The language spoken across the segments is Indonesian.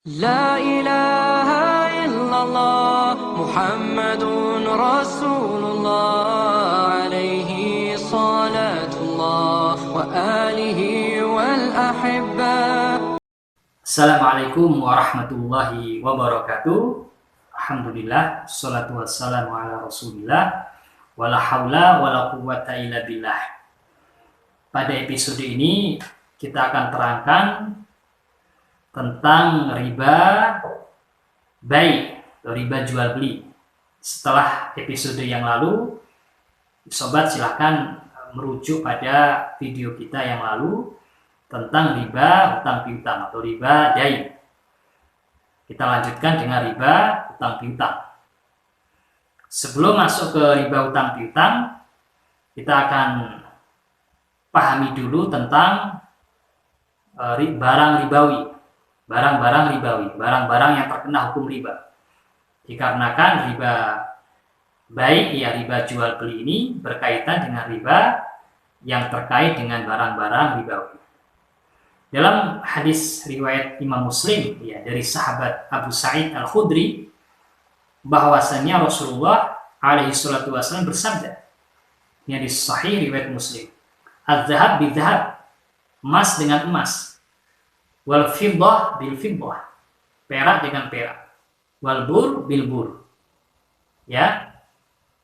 لا إله إلا الله محمد رسول الله عليه صلاة الله وآله والأحبة. Assalamualaikum warahmatullahi wabarakatuh. Alhamdulillah, salatu wassalamu ala rasulillah, wala hawla wala quwwata illa billah. Pada episode ini kita akan terangkan tentang riba bai atau riba jual beli. Setelah episode yang lalu, sobat silahkan merujuk pada video kita yang lalu tentang riba hutang piutang atau riba dain. Kita lanjutkan dengan riba hutang piutang. Sebelum masuk ke riba hutang piutang, kita akan pahami dulu tentang barang ribawi, barang-barang yang terkena hukum riba. Dikarenakan riba baik ya riba jual beli ini berkaitan dengan riba yang terkait dengan barang-barang ribawi. Dalam hadis riwayat Imam Muslim ya dari sahabat Abu Sa'id Al-Khudri bahwasanya Rasulullah alaihi salatu wasallam bersabda, yang di sahih riwayat Muslim, "Az-zahab bil-zahab," emas dengan emas, wal fiddah bil fiddah, perak dengan perak, wal bur bil bur, ya,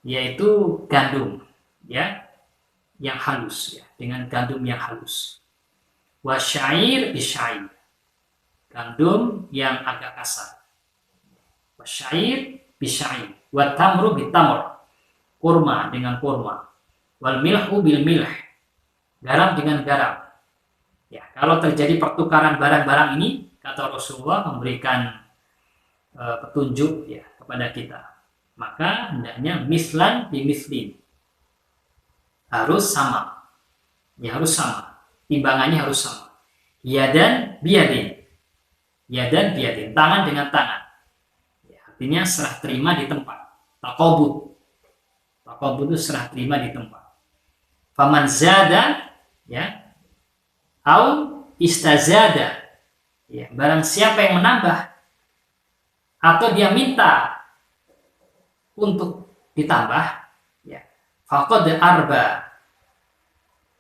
yaitu gandum ya yang halus ya, dengan gandum yang halus. Wasyair bisyair, gandum yang agak kasar. Wasyair bisyair, watamru bitamr, kurma dengan kurma, wal milhu bil milh, garam dengan garam. Ya, kalau terjadi pertukaran barang-barang ini, kata Rasulullah memberikan petunjuk ya kepada kita, maka hendaknya mislan bi mislin, harus sama, ya harus sama, timbangannya harus sama. Yadan biyadin, tangan dengan tangan. Ya, artinya serah terima di tempat. Taqabud itu serah terima di tempat. Faman zada, ya, au istazada, ya, barang siapa yang menambah atau dia minta untuk ditambah, ya, faqad arba,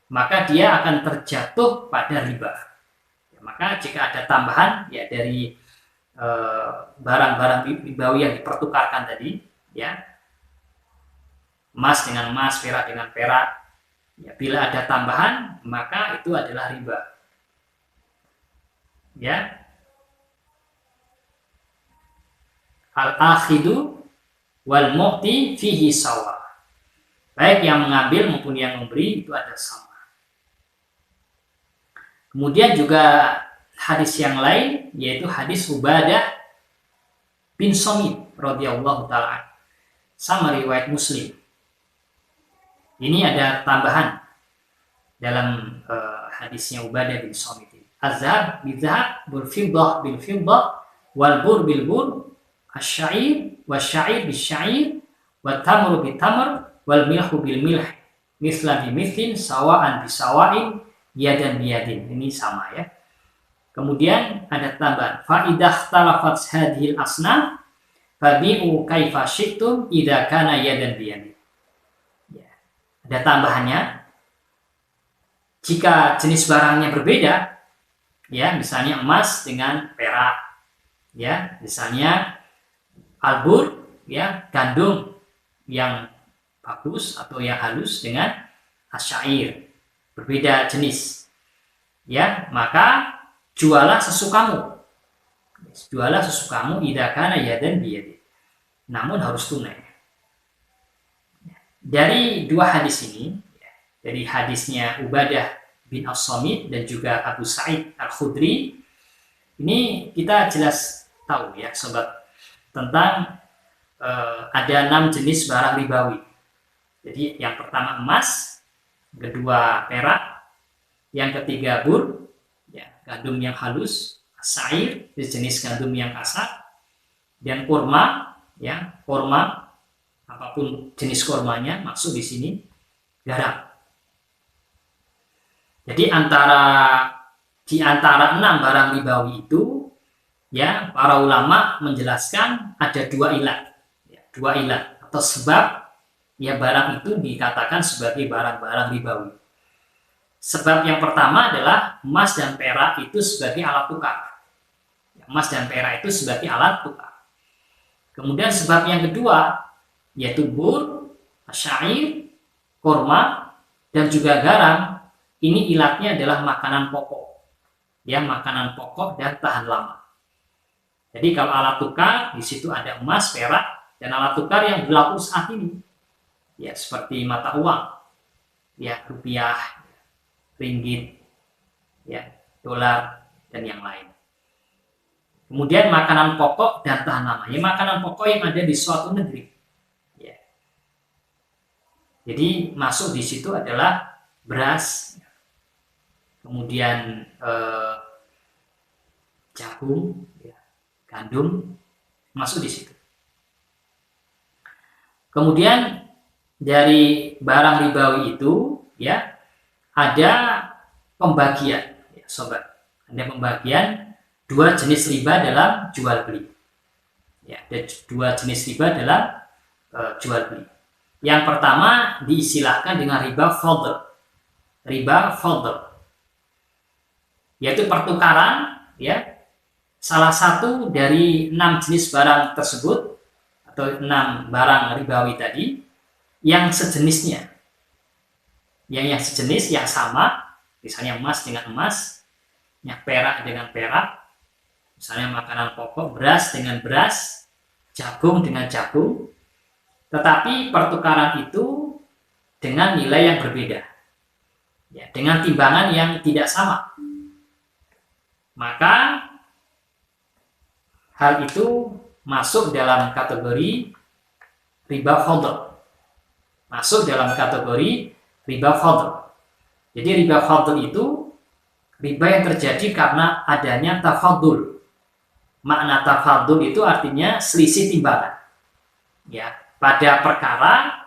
maka dia akan terjatuh pada riba. Ya, maka jika ada tambahan ya dari barang-barang ribawi yang dipertukarkan tadi, ya, emas dengan emas, perak dengan perak, ya, bila ada tambahan maka itu adalah riba. Ya. Al-akhidu wal mu'ti fihi sawa. Baik yang mengambil maupun yang memberi itu ada sama. Kemudian juga hadis yang lain yaitu hadis Ubadah bin Samit radhiyallahu taala, sama riwayat Muslim. Ini ada tambahan dalam hadisnya Ubadah bin Samit. Az-zahab bil-zahab, wal fiddah bil-fiddah, wal bur bil-bur, asy-syair wasy-syair bis-syair, wat tamru bit-tamr, wal milhu bil-milh, mislan bi-mithlin, sawa'an bi-sawa'in, yadan biyadin. Ini sama ya. Kemudian ada tambahan, fa idza ikhtalafat hadhil asnaf fabi'u kaifa syi'tum idza kana yadan biyadin. Ya. Ada tambahannya, jika jenis barangnya berbeda, ya, misalnya emas dengan perak, ya, misalnya albur, ya, gandum yang bagus atau yang halus dengan asyair, berbeda jenis, ya, maka jualah sesukamu, idza kana yadan biyadin, namun harus tunai. Dari dua hadis ini, dari hadisnya Ubadah bin As-Samit dan juga Abu Sa'id Al-Khudri, ini kita jelas tahu ya sobat tentang ada 6 jenis barang ribawi. Jadi yang pertama emas, kedua perak, yang ketiga bur, ya, gandum yang halus, syair, jenis gandum yang kasar, dan kurma, ya, kurma, apapun jenis kurmanya, maksud di sini garam. Jadi di antara 6 barang ribawi itu ya para ulama menjelaskan ada dua ilat, ya, dua ilat atau sebab ya barang itu dikatakan sebagai barang-barang ribawi. Sebab yang pertama adalah emas dan perak itu sebagai alat tukar. Emas dan perak itu sebagai alat tukar. Kemudian sebab yang kedua yaitu bur, syair, kurma, dan juga garam. Ini ilatnya adalah makanan pokok. Ya, makanan pokok dan tahan lama. Jadi kalau alat tukar di situ ada emas, perak, dan alat tukar yang berlaku saat ini. Ya, seperti mata uang. Ya, rupiah, ringgit, ya, dolar, dan yang lain. Kemudian makanan pokok dan tahan lama. Ya, makanan pokok yang ada di suatu negeri. Ya. Jadi masuk di situ adalah beras, kemudian jagung, ya, gandum, masuk di situ. Kemudian dari barang ribawi itu, ya, ada pembagian, ya, sobat. Ada pembagian dua jenis riba dalam jual beli. Ya, ada dua jenis riba dalam jual beli. Yang pertama diistilahkan dengan riba fadl. Riba fadl, yaitu pertukaran, ya, salah satu dari 6 jenis barang tersebut atau 6 barang ribawi tadi yang sejenisnya. Yang sejenis, yang sama, misalnya emas dengan emas, ya, perak dengan perak, misalnya makanan pokok, beras dengan beras, jagung dengan jagung, tetapi pertukaran itu dengan nilai yang berbeda, ya, dengan timbangan yang tidak sama. Maka hal itu masuk dalam kategori riba fadl. Masuk dalam kategori riba fadl. Jadi riba fadl itu riba yang terjadi karena adanya tafadul. Makna tafadul itu artinya selisih timbangan. Ya, pada perkara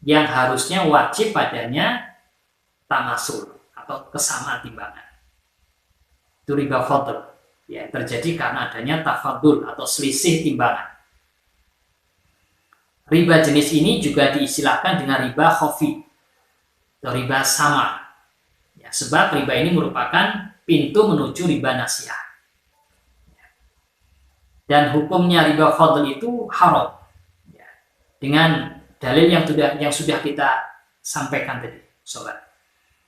yang harusnya wajib padanya tamasul atau kesamaan timbangan. Itu riba fadl. Ya, terjadi karena adanya tafadul atau selisih timbangan. Riba jenis ini juga diistilahkan dengan riba khafi atau riba samar. Ya, sebab riba ini merupakan pintu menuju riba nasiah. Dan hukumnya riba fadl itu haram. Ya, dengan dalil yang sudah kita sampaikan tadi, sobat.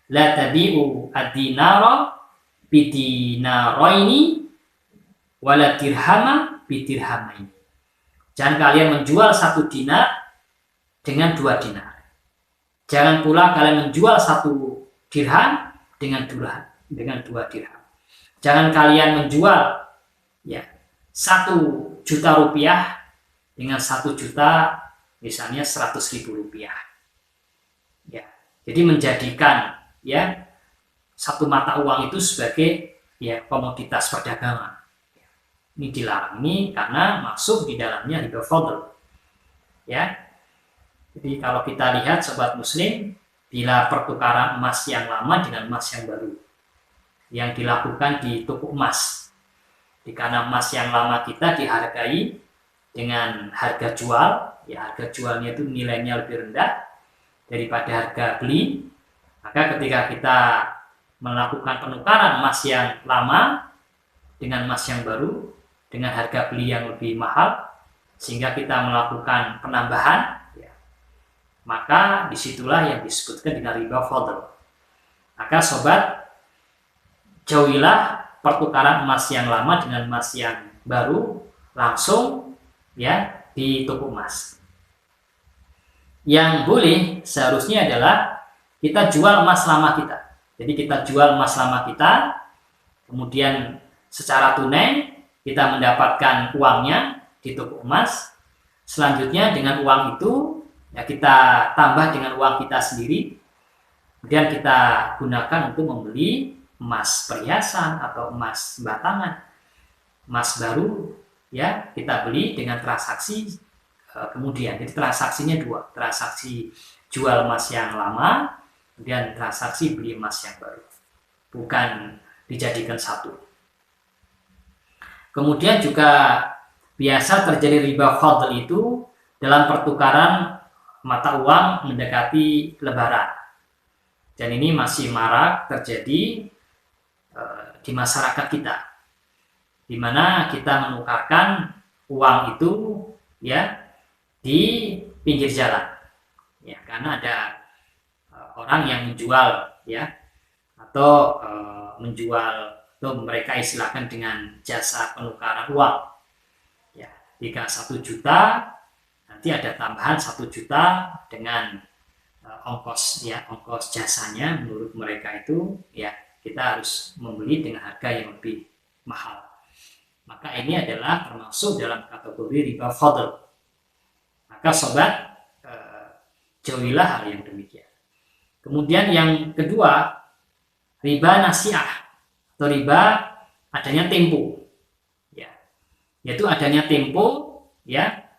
La tabi'u ad-dinara bidinaraini wala dirhama bidirhamaini. Jangan kalian menjual 1 dinar dengan 2 dinar. Jangan pula kalian menjual 1 dirham dengan 2 dirham. Jangan kalian menjual, ya, 1 juta rupiah dengan 1 juta, misalnya 100.000 rupiah. Ya, jadi menjadikan, ya, 1 mata uang itu sebagai, ya, komoditas perdagangan. Ini dilarang, ini karena masuk di dalamnya riba fadl. Ya. Jadi kalau kita lihat sobat muslim, bila pertukaran emas yang lama dengan emas yang baru yang dilakukan di toko emas. Karena emas yang lama kita dihargai dengan harga jual, ya, harga jualnya itu nilainya lebih rendah daripada harga beli. Maka ketika kita melakukan penukaran emas yang lama dengan emas yang baru dengan harga beli yang lebih mahal, sehingga kita melakukan penambahan, ya, maka disitulah yang disebutkan dengan riba fadl. Maka sobat, jauhilah pertukaran emas yang lama dengan emas yang baru langsung, ya, di toko emas. Yang boleh seharusnya adalah kita jual emas lama kita. Jadi kita jual emas lama kita, kemudian secara tunai kita mendapatkan uangnya di toko emas. Selanjutnya dengan uang itu, ya, kita tambah dengan uang kita sendiri. Kemudian kita gunakan untuk membeli emas perhiasan atau emas batangan. Emas baru, ya, kita beli dengan transaksi kemudian. Jadi transaksinya 2. Transaksi jual emas yang lama, kemudian transaksi beli emas yang baru. Bukan dijadikan 1. Kemudian juga biasa terjadi riba fadl itu dalam pertukaran mata uang mendekati lebaran. Dan ini masih marak terjadi di masyarakat kita, di mana kita menukarkan uang itu ya di pinggir jalan, ya karena ada orang yang menjual ya atau menjual atau mereka istilahkan dengan jasa penukaran uang. Ya, jika 1 juta nanti ada tambahan 1 juta dengan ongkos jasanya menurut mereka itu ya kita harus membeli dengan harga yang lebih mahal. Maka ini adalah termasuk dalam kategori riba fadl. Maka sobat jauhilah hal yang demikian. Kemudian yang kedua, riba nasiah atau riba adanya tempo, ya, yaitu adanya tempo, ya,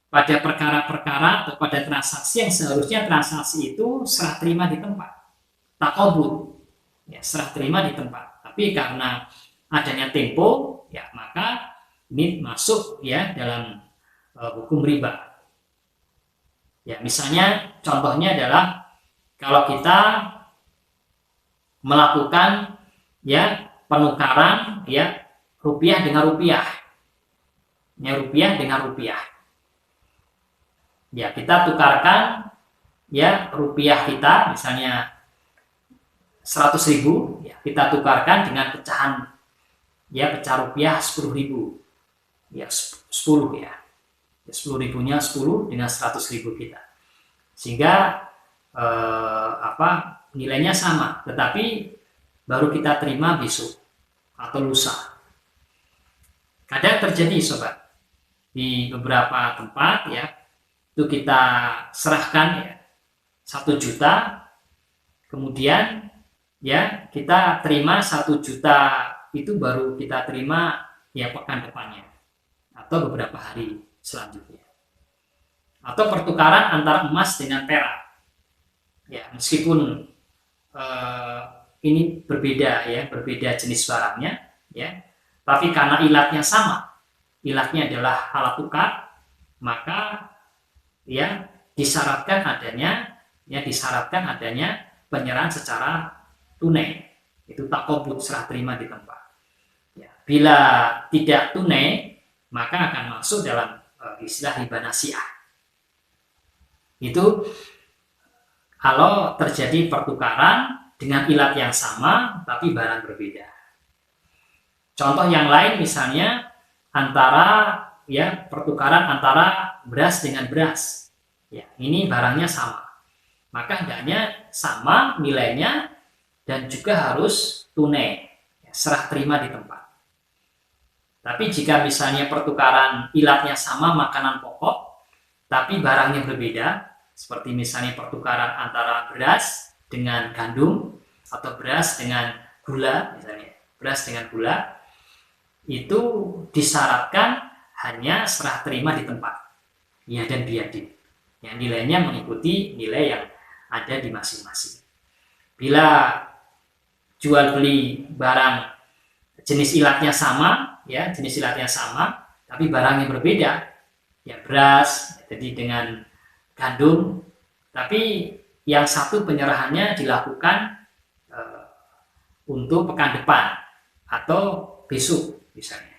pada perkara-perkara atau pada transaksi yang seharusnya transaksi itu serah terima di tempat, takobut, ya, serah terima di tempat. Tapi karena adanya tempo, ya, maka ini masuk ya dalam hukum riba. Ya, misalnya contohnya adalah kalau kita melakukan ya penukaran ya rupiah dengan rupiah, ya rupiah dengan rupiah, ya kita tukarkan ya rupiah kita misalnya 100.000, ya kita tukarkan dengan pecahan ya pecah rupiah 10.000, ya 10 ya 10.000-nya 10 dengan 100.000 kita, sehingga nilainya sama, tetapi baru kita terima besok atau lusa. Kadang terjadi sobat di beberapa tempat ya itu kita serahkan ya 1 juta, kemudian ya kita terima 1 juta itu baru kita terima ya pekan depannya atau beberapa hari selanjutnya. Atau pertukaran antara emas dengan perak, ya meskipun ini berbeda ya, berbeda jenis barangnya ya, tapi karena ilatnya sama, ilatnya adalah alat tukar, maka ya disyaratkan adanya penyerahan secara tunai, itu takobut, serah terima di tempat. Ya, bila tidak tunai maka akan masuk dalam istilah riba nasiah. Itu kalau terjadi pertukaran dengan ilat yang sama tapi barang berbeda. Contoh yang lain misalnya antara ya pertukaran antara beras dengan beras. Ya, ini barangnya sama. Maka hendaknya sama nilainya dan juga harus tunai, ya, serah terima di tempat. Tapi jika misalnya pertukaran ilatnya sama makanan pokok tapi barangnya berbeda, seperti misalnya pertukaran antara beras dengan gandum atau beras dengan gula, misalnya beras dengan gula, itu disyaratkan hanya serah terima di tempat, ya, dan biadin, yang nilainya mengikuti nilai yang ada di masing-masing. Bila jual beli barang jenis ilatnya sama, ya jenis ilatnya sama, tapi barangnya berbeda, ya beras jadi dengan gandum, tapi yang satu penyerahannya dilakukan untuk pekan depan atau besok misalnya,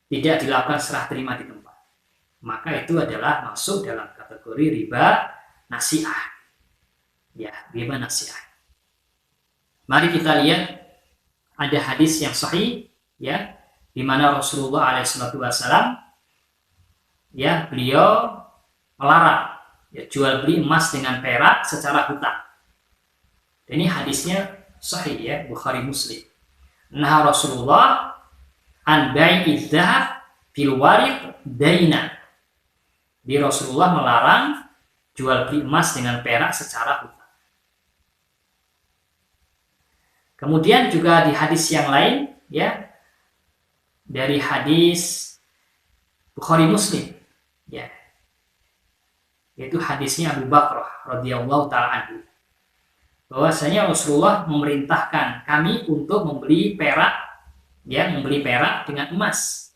tidak dilakukan serah terima di tempat, maka itu adalah masuk dalam kategori riba nasiah, ya riba nasiah. Mari kita lihat ada hadis yang sahih ya, di mana Rasulullah SAW ya beliau melarang ya jual beli emas dengan perak secara hutang. Ini hadisnya sahih ya, Bukhari Muslim. Nah Rasulullah an bai'i dzahab bil warid daina. Di Rasulullah melarang jual beli emas dengan perak secara hutang. Kemudian juga di hadis yang lain ya, dari hadis Bukhari Muslim ya, yaitu hadisnya Abu Bakrah radhiyallahu taala anhu, bahwasanya Rasulullah memerintahkan kami untuk membeli perak ya, membeli perak dengan emas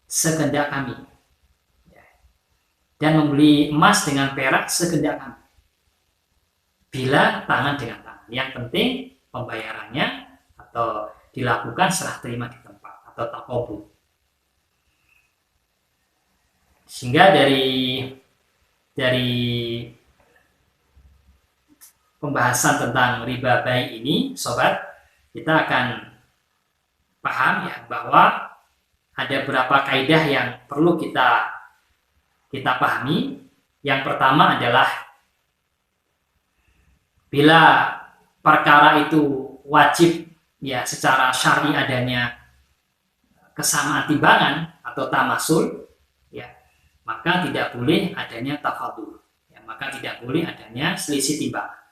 sekehendak kami, ya, dan membeli emas dengan perak sekehendak kami, bila tangan dengan tangan. Yang penting pembayarannya atau dilakukan serah terima di tempat atau taqabud. Sehingga dari pembahasan tentang riba bai ini, sobat, kita akan paham ya bahwa ada beberapa kaidah yang perlu kita pahami. Yang pertama adalah bila perkara itu wajib ya secara syar'i adanya kesamaan timbangan atau tamasul, ya, maka tidak boleh adanya tafadul, ya, maka tidak boleh adanya selisih timbangan.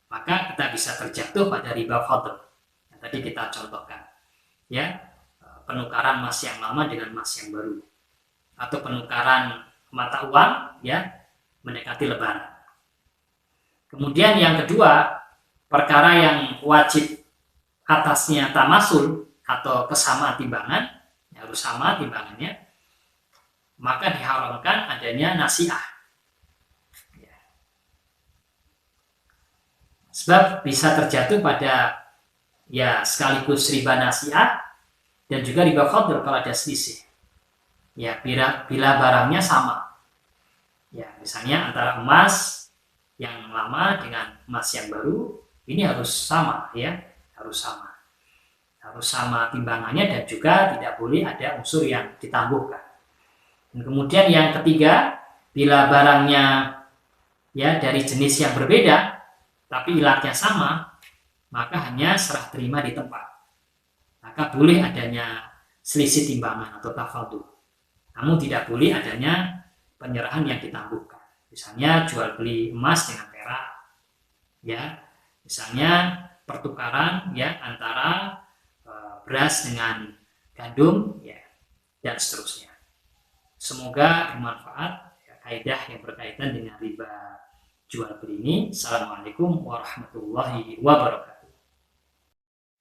Maka kita bisa terjatuh pada riba fadl yang tadi kita contohkan, ya, penukaran emas yang lama dengan emas yang baru, atau penukaran mata uang, ya, mendekati lebaran. Kemudian yang kedua, perkara yang wajib atasnya tamasul atau kesamaan timbangan, ya, harus sama timbangannya, maka diharamkan adanya nasiah, ya. Sebab bisa terjatuh pada ya sekaligus riba nasiah dan juga riba fadl kalau ada selisih, ya, bila barangnya sama, ya, misalnya antara emas yang lama dengan emas yang baru, ini harus sama, ya, harus sama timbangannya, dan juga tidak boleh ada unsur yang ditangguhkan. Dan kemudian yang ketiga, bila barangnya ya dari jenis yang berbeda tapi ilatnya sama, maka hanya serah terima di tempat, maka boleh adanya selisih timbangan atau tafadul, namun tidak boleh adanya penyerahan yang ditangguhkan. Misalnya jual beli emas dengan perak, ya, misalnya pertukaran ya antara beras dengan gandum, ya, dan seterusnya. Semoga bermanfaat ya, kaidah yang berkaitan dengan riba jual beli ini. Assalamualaikum warahmatullahi wabarakatuh.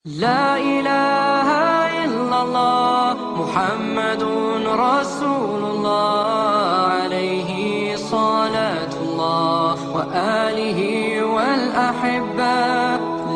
La ilaha illallah Muhammadun Rasulullah alaihi salatullah wa alihi wal ahibba